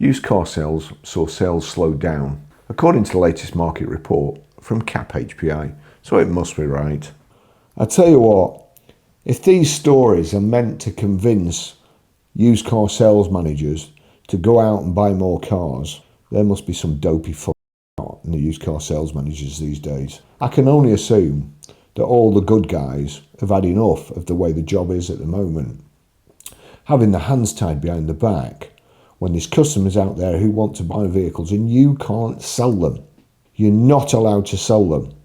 Used car sales saw sales slow down, according to the latest market report from CAP HPI, so it must be right. I tell you what, if these stories are meant to convince used car sales managers to go out and buy more cars, there must be some dopey in the used car sales managers these days. I can only assume that all the good guys have had enough of the way the job is at the moment. Having the hands tied behind the back when there's customers out there who want to buy vehicles and you can't sell them. You're not allowed to sell them.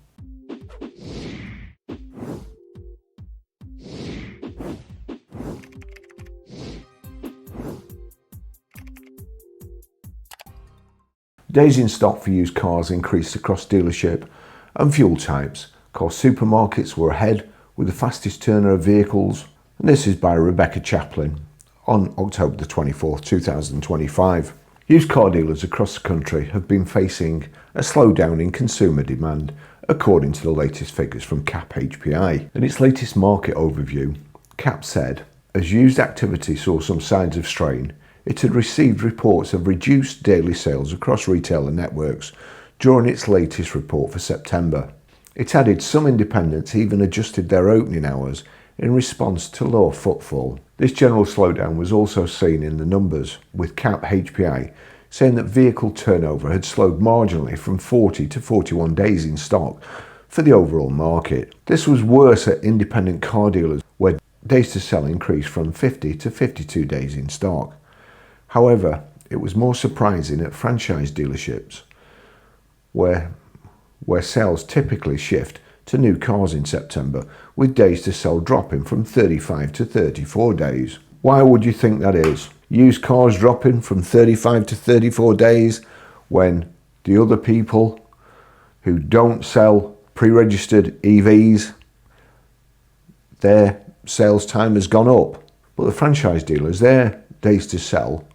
Days in stock for used cars increased across dealership and fuel types. Car supermarkets were ahead with the fastest turner of vehicles. And this is by Rebecca Chaplin on October the 24th, 2025. Used car dealers across the country have been facing a slowdown in consumer demand, according to the latest figures from CAP HPI. In its latest market overview, CAP said, as used activity saw some signs of strain, it had received reports of reduced daily sales across retailer networks during its latest report for September. It added some independents even adjusted their opening hours in response to lower footfall. This general slowdown was also seen in the numbers, with CAP HPI saying that vehicle turnover had slowed marginally from 40 to 41 days in stock for the overall market. This was worse at independent car dealers, where days to sell increased from 50 to 52 days in stock. However, it was more surprising at franchise dealerships, where sales typically shift to new cars in September, with days to sell dropping from 35 to 34 days. Why would you think that is? Used cars dropping from 35 to 34 days when the other people who don't sell pre-registered EVs, their sales time has gone up. But the franchise dealers, their days to sell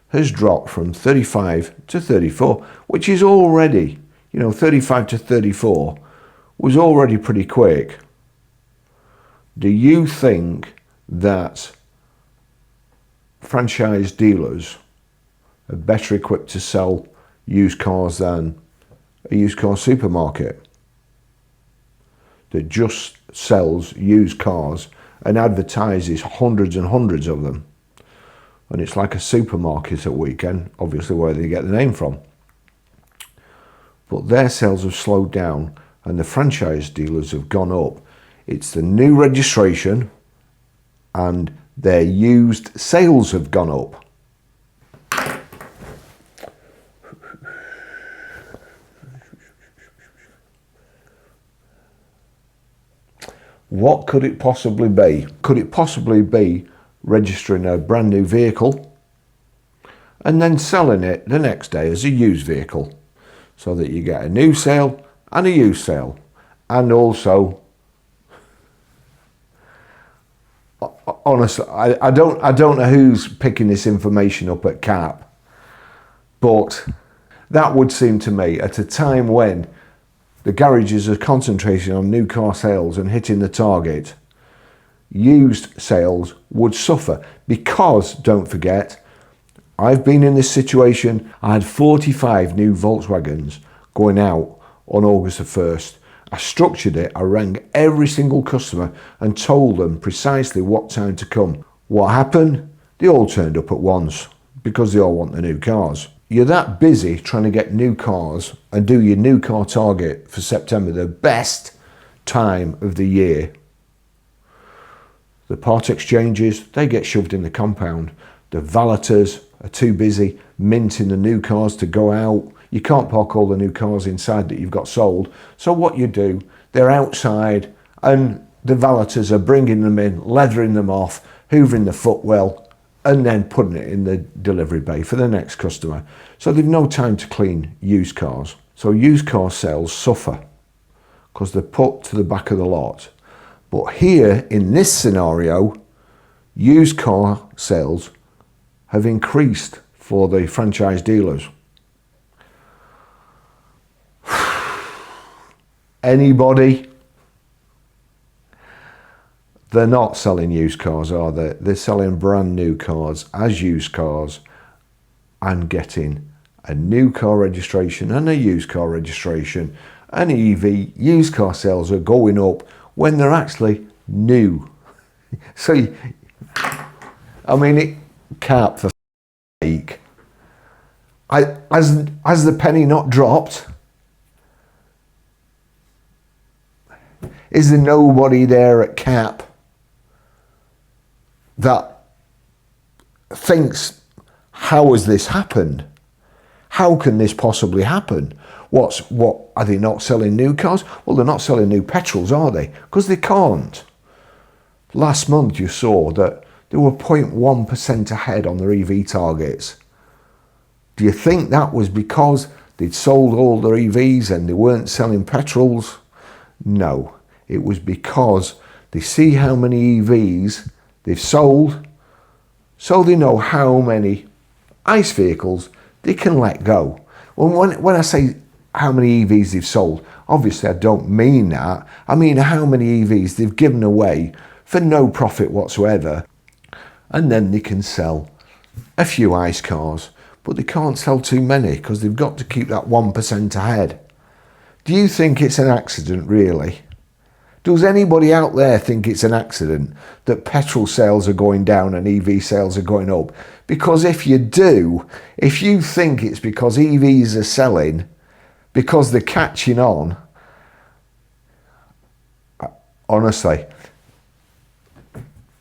has dropped from 35 to 34, which is already, 35 to 34 was already pretty quick. Do you think that franchise dealers are better equipped to sell used cars than a used car supermarket that just sells used cars and advertises hundreds and hundreds of them? And it's like a supermarket at weekend, obviously where they get the name from. But their sales have slowed down and the franchise dealers have gone up. It's the new registration and their used sales have gone up. What could it possibly be? Could it possibly be registering a brand new vehicle and then selling it the next day as a used vehicle, so that you get a new sale and a used sale? And also, honestly, I don't know who's picking this information up at CAP, but that would seem to me, at a time when the garages are concentrating on new car sales and hitting the target, used sales would suffer. Because, don't forget, I've been in this situation. I had 45 new Volkswagens going out on August the 1st. I structured it. I rang every single customer and told them precisely what time to come. What happened? They all turned up at once because they all want the new cars. You're that busy trying to get new cars and do your new car target for September, the best time of the year. The part exchanges, they get shoved in the compound. The valeters are too busy minting the new cars to go out. You can't park all the new cars inside that you've got sold. So what you do, they're outside and the valeters are bringing them in, leathering them off, hoovering the footwell, and then putting it in the delivery bay for the next customer. So they've no time to clean used cars. So used car sales suffer because they're put to the back of the lot. But here, in this scenario, used car sales have increased for the franchise dealers. Anybody? They're not selling used cars, are they? They're selling brand new cars as used cars and getting a new car registration and a used car registration and EV used car sales are going up when they're actually new. So, I mean, it can't for sake. Has the penny not dropped? Is there nobody there at CAP that thinks, how has this happened? How can this possibly happen? What are they not selling new cars? Well, they're not selling new petrols, are they? Because they can't. Last month you saw that they were 0.1% ahead on their EV targets. Do you think that was because they'd sold all their EVs and they weren't selling petrols? No, it was because they see how many EVs they've sold, so they know how many ICE vehicles they can let go. Well, when I say how many EVs they've sold, obviously I don't mean that. I mean how many EVs they've given away for no profit whatsoever, and then they can sell a few ICE cars, but they can't sell too many because they've got to keep that 1% ahead. Do you think it's an accident, really? Does anybody out there think it's an accident that petrol sales are going down and EV sales are going up? Because if you do, if you think it's because EVs are selling, because they're catching on, honestly,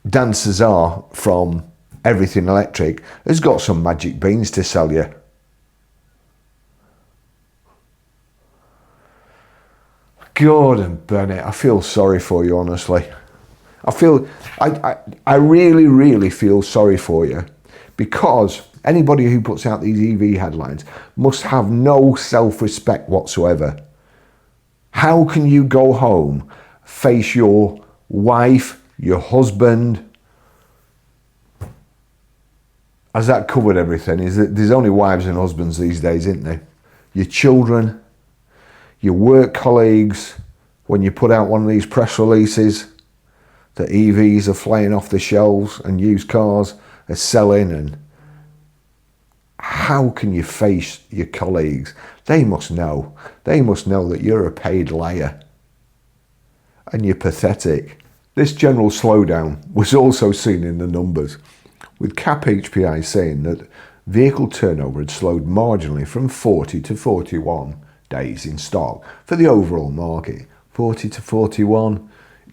Dan Cesar from Everything Electric has got some magic beans to sell you. Gordon Bennett, I feel sorry for you, honestly. I really, really feel sorry for you, because anybody who puts out these EV headlines must have no self-respect whatsoever. How can you go home, face your wife, your husband? Has that covered everything? There's only wives and husbands these days, isn't there? Your children, your work colleagues, when you put out one of these press releases that EVs are flying off the shelves and used cars are selling, and how can you face your colleagues? They must know. They must know that you're a paid liar and you're pathetic. This general slowdown was also seen in the numbers, with CAP HPI saying that vehicle turnover had slowed marginally from 40 to 41 days in stock for the overall market. 40 to 41,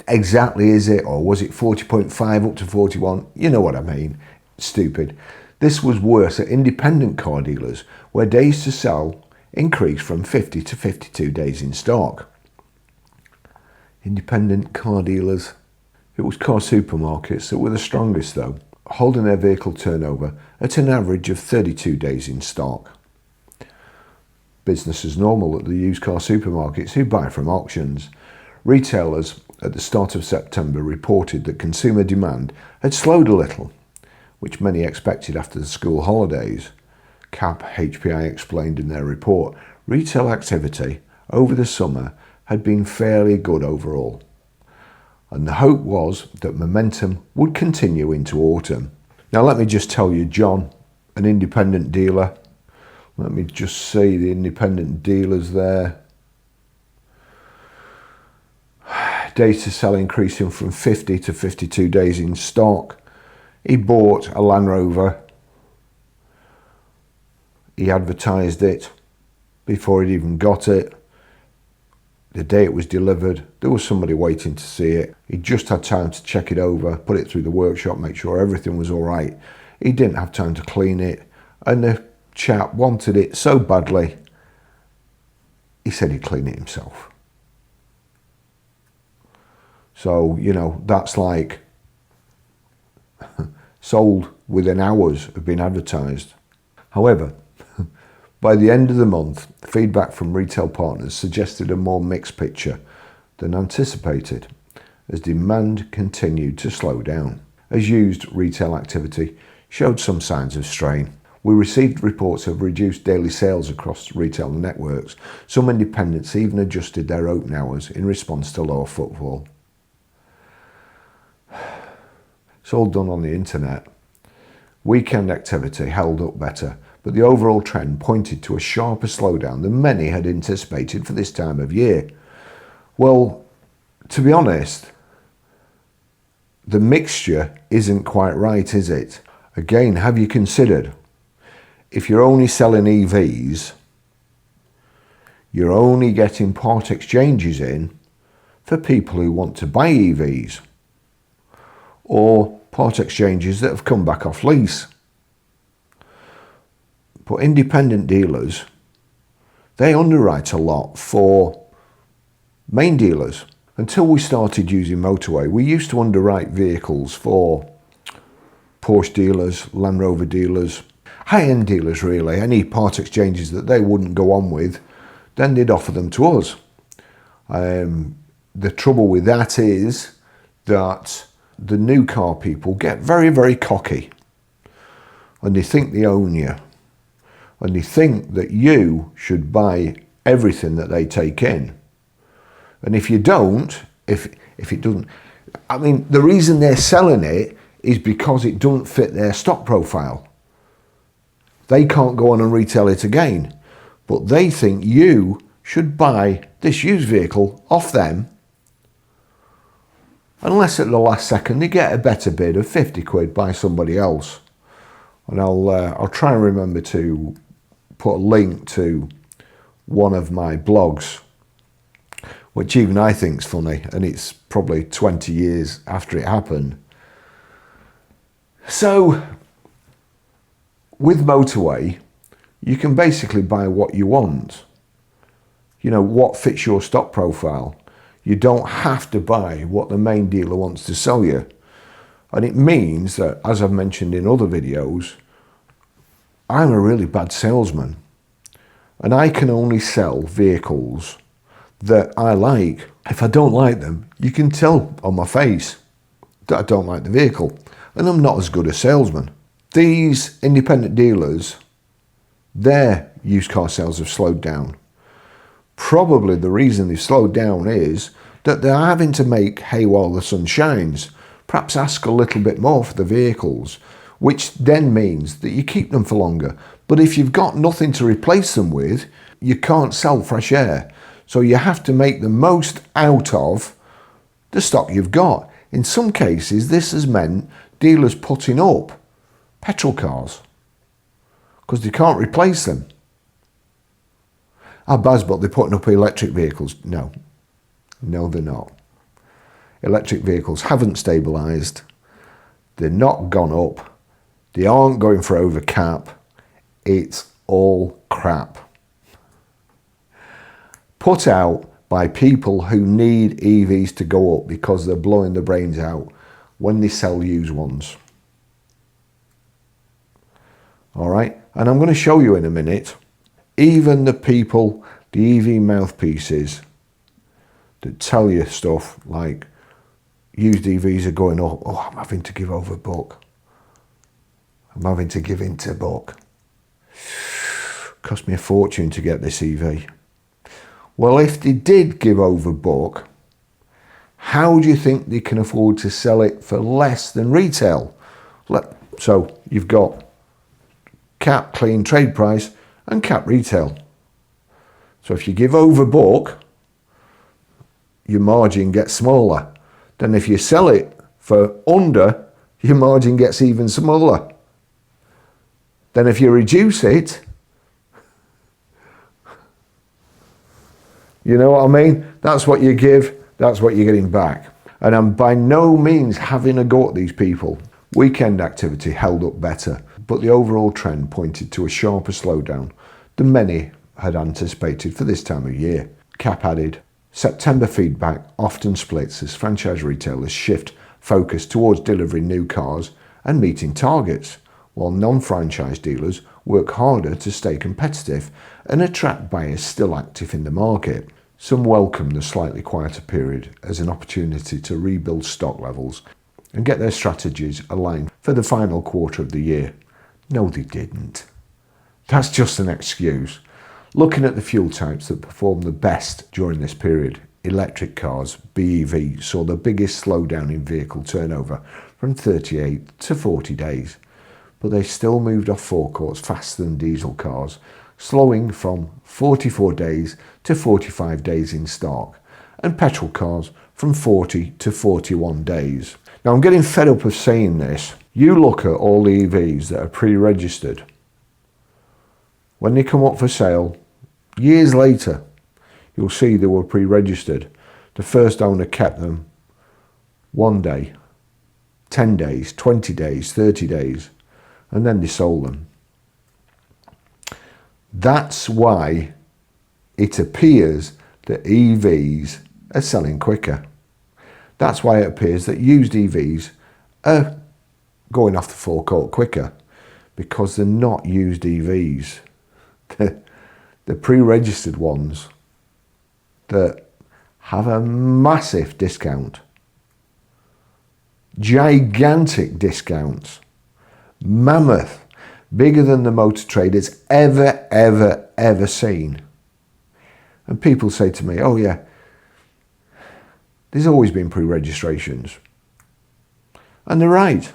exactly is it? Or was it 40.5 up to 41? You know what I mean. Stupid. This was worse at independent car dealers, where days to sell increased from 50 to 52 days in stock. Independent car dealers. It was car supermarkets that were the strongest though, holding their vehicle turnover at an average of 32 days in stock. Business as normal at the used car supermarkets who buy from auctions. Retailers at the start of September reported that consumer demand had slowed a little, which many expected after the school holidays. CAP HPI explained in their report, retail activity over the summer had been fairly good overall, and the hope was that momentum would continue into autumn. Now let me just tell you, John, an independent dealer, let me just see the independent dealers there. Days to sell increasing from 50 to 52 days in stock. He bought a Land Rover. He advertised it before he'd even got it. The day it was delivered, there was somebody waiting to see it. He just had time to check it over, put it through the workshop, make sure everything was all right. He didn't have time to clean it, and the chap wanted it so badly, he said he'd clean it himself. So, you know, that's like sold within hours of being advertised. However, by the end of the month, feedback from retail partners suggested a more mixed picture than anticipated, as demand continued to slow down. As used retail activity showed some signs of strain. We received reports of reduced daily sales across retail networks. Some independents even adjusted their open hours in response to lower footfall. It's all done on the internet. Weekend activity held up better, but the overall trend pointed to a sharper slowdown than many had anticipated for this time of year. Well, to be honest, the mixture isn't quite right, is it? Again, have you considered, if you're only selling EVs, you're only getting part exchanges in for people who want to buy EVs, or part exchanges that have come back off lease. But independent dealers, they underwrite a lot for main dealers. Until we started using motorway, we used to underwrite vehicles for Porsche dealers, Land Rover dealers, high-end dealers really. Any part exchanges that they wouldn't go on with, then they'd offer them to us. The trouble with that is that the new car people get very, very cocky, and they think they own you, and they think that you should buy everything that they take in. And if you don't, if it doesn't, I mean, the reason they're selling it is because it doesn't fit their stock profile. They can't go on and retail it again, but they think you should buy this used vehicle off them, unless at the last second they get a better bid of 50 quid by somebody else. And I'll try and remember to put a link to one of my blogs, which even I think's funny, and it's probably 20 years after it happened. So with motorway, you can basically buy what you want. You know, what fits your stock profile. You don't have to buy what the main dealer wants to sell you. And it means that, as I've mentioned in other videos, I'm a really bad salesman. And I can only sell vehicles that I like. If I don't like them, you can tell on my face that I don't like the vehicle. And I'm not as good a salesman. These independent dealers, their used car sales have slowed down. Probably the reason they've slowed down is that they're having to make hay while the sun shines. Perhaps ask a little bit more for the vehicles, which then means that you keep them for longer. But if you've got nothing to replace them with, you can't sell fresh air. So you have to make the most out of the stock you've got. In some cases, this has meant dealers putting up petrol cars because they can't replace them. Ah, Baz, but they're putting up electric vehicles. No, they're not. Electric vehicles haven't stabilised. They're not gone up. They aren't going for over cap. It's all crap. Put out by people who need EVs to go up because they're blowing their brains out when they sell used ones. All right, and I'm going to show you in a minute, even the people, the EV mouthpieces that tell you stuff like used EVs are going up. Oh, I'm having to give over book. I'm having to give into book. Cost me a fortune to get this EV. Well, if they did give over book, how do you think they can afford to sell it for less than retail? So you've got cap clean trade price and cap retail. So if you give over book, your margin gets smaller. Then if you sell it for under, your margin gets even smaller. Then if you reduce it, you know what I mean? That's what you give, that's what you're getting back. And I'm by no means having a go at these people. Weekend activity held up better, but the overall trend pointed to a sharper slowdown than many had anticipated for this time of year. Cap added, September feedback often splits as franchise retailers shift focus towards delivering new cars and meeting targets, while non-franchise dealers work harder to stay competitive and attract buyers still active in the market. Some welcome the slightly quieter period as an opportunity to rebuild stock levels and get their strategies aligned for the final quarter of the year. No, they didn't. That's just an excuse. Looking at the fuel types that performed the best during this period, electric cars, BEV, saw the biggest slowdown in vehicle turnover from 38 to 40 days. but they still moved off forecourts faster than diesel cars, slowing from 44 days to 45 days in stock, and petrol cars from 40 to 41 days. Now I'm getting fed up of saying this. You look at all the EVs that are pre-registered. When they come up for sale, years later, you'll see they were pre-registered. The first owner kept them 1 day, 10 days, 20 days, 30 days, and then they sold them. That's why it appears that EVs are selling quicker. That's why it appears that used EVs are going off the forecourt quicker, because they're not used EVs. The pre-registered ones that have a massive discount, gigantic discounts, mammoth, bigger than the Autotrader's ever seen. And people say to me, oh yeah, there's always been pre-registrations. And they're right.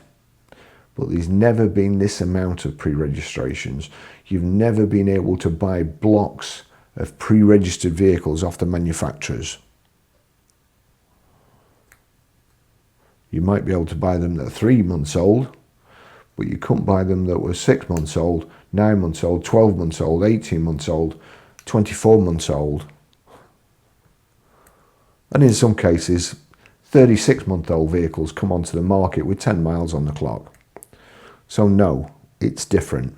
But there's never been this amount of pre-registrations. You've never been able to buy blocks of pre-registered vehicles off the manufacturers. You might be able to buy them that are 3 months old, but you couldn't buy them that were 6 months old, 9 months old, 12 months old, 18 months old, 24 months old. And in some cases, 36-month-old vehicles come onto the market with 10 miles on the clock. So no, it's different.